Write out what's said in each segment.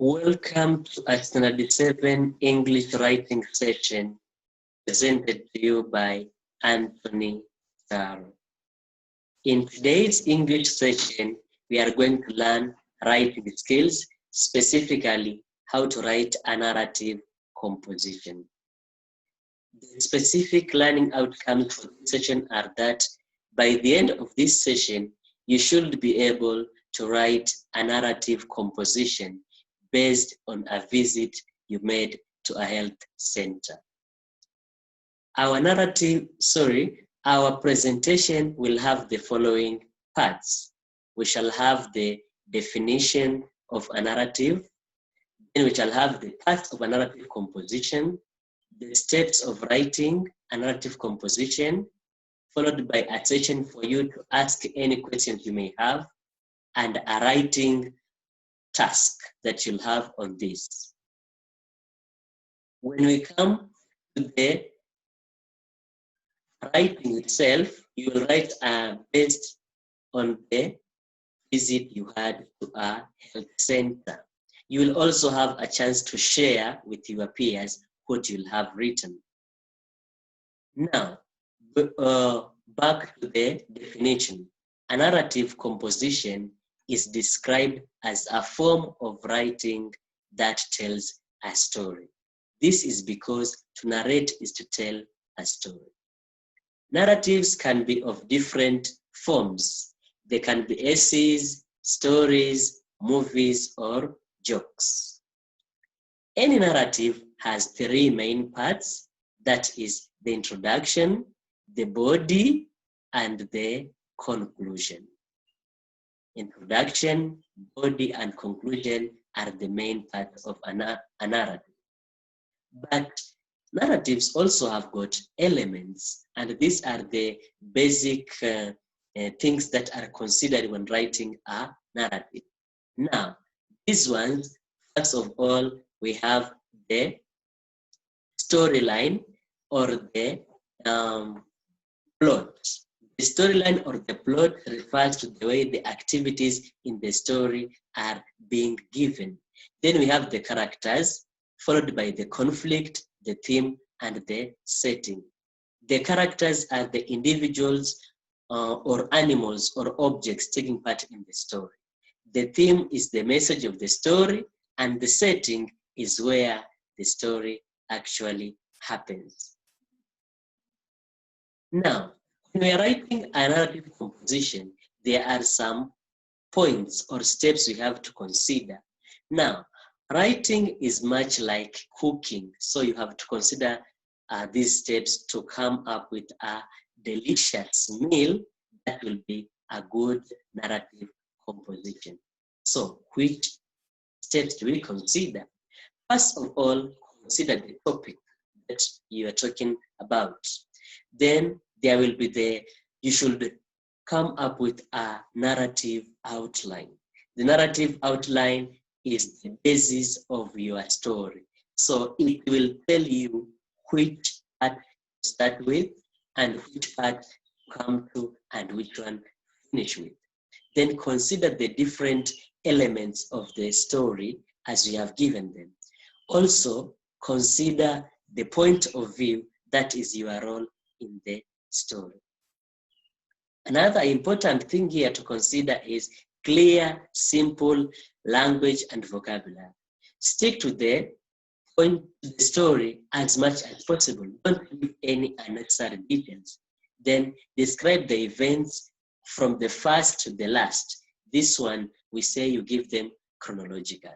Welcome to a Standard 7 English writing session presented to you by Anthony Saro. In today's English session, we are going to learn writing skills, specifically how to write a narrative composition. The specific learning outcomes for this session are that by the end of this session, you should be able to write a narrative composition based on a visit you made to a health center. Our presentation will have the following parts. We shall have the definition of a narrative, then we shall have the parts of a narrative composition, the steps of writing a narrative composition, followed by a session for you to ask any questions you may have, and a writing task that you'll have on this. When we come to the writing itself, you will write based on the visit you had to a health center. You will also have a chance to share with your peers what you'll have written. Now, back to the definition. A narrative composition is described as a form of writing that tells a story. This is because to narrate is to tell a story. Narratives can be of different forms. They can be essays, stories, movies, or jokes. Any narrative has three main parts, that is the introduction, the body, and the conclusion. Introduction, body, and conclusion are the main parts of a narrative. But narratives also have got elements, and these are the basic things that are considered when writing a narrative. Now, these ones, first of all, we have the storyline or the plot. The storyline or the plot refers to the way the activities in the story are being given. Then we have the characters, followed by the conflict, the theme, and the setting. The characters are the individuals or animals or objects taking part in the story. The theme is the message of the story, and the setting is where the story actually happens. Now, when we are writing a narrative composition, there are some points or steps we have to consider. Now, writing is much like cooking, so you have to consider these steps to come up with a delicious meal that will be a good narrative composition. So, which steps do we consider? First of all, consider the topic that you are talking about. Then there will be you should come up with a narrative outline. The narrative outline is the basis of your story. So it will tell you which part to start with and which part to come to and which one to finish with. Then consider the different elements of the story as we have given them. Also, consider the point of view that is your role in the story. Another important thing here to consider is clear, simple language and vocabulary. Stick to the point of the story as much as possible. Don't give any unnecessary details. Then describe the events from the first to the last. This one, we say you give them chronological.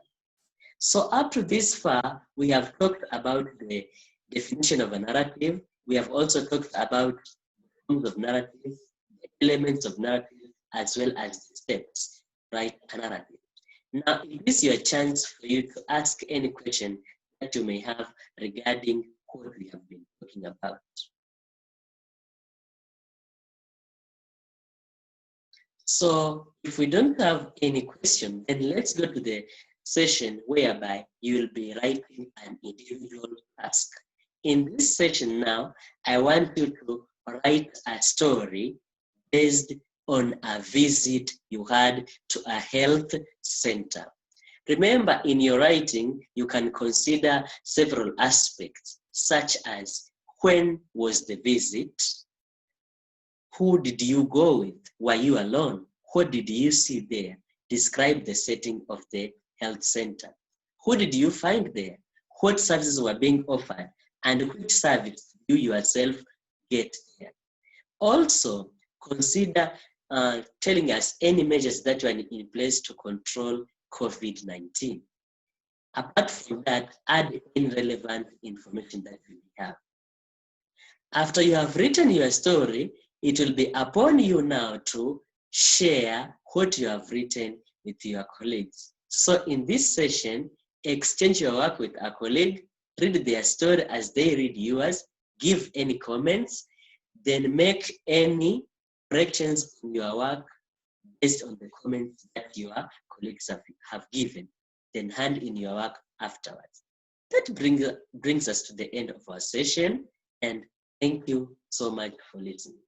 So up to this far, we have talked about the definition of a narrative. We have also talked about the forms of narrative, the elements of narrative, as well as the steps, right? A narrative. Now, it is your chance for you to ask any question that you may have regarding what we have been talking about. So if we don't have any question, then let's go to the session whereby you will be writing an individual task. In this session now, I want you to write a story based on a visit you had to a health center. Remember, in your writing, you can consider several aspects, such as when was the visit? Who did you go with? Were you alone? What did you see there? Describe the setting of the health center. Who did you find there? What services were being offered? And which service you yourself get there? Also, consider telling us any measures that were in place to control COVID-19. Apart from that, add any relevant information that you have. After you have written your story, it will be upon you now to share what you have written with your colleagues. So in this session, exchange your work with a colleague, read their story as they read yours, give any comments, then make any corrections in your work based on the comments that your colleagues have given, then hand in your work afterwards. That brings us to the end of our session, and thank you so much for listening.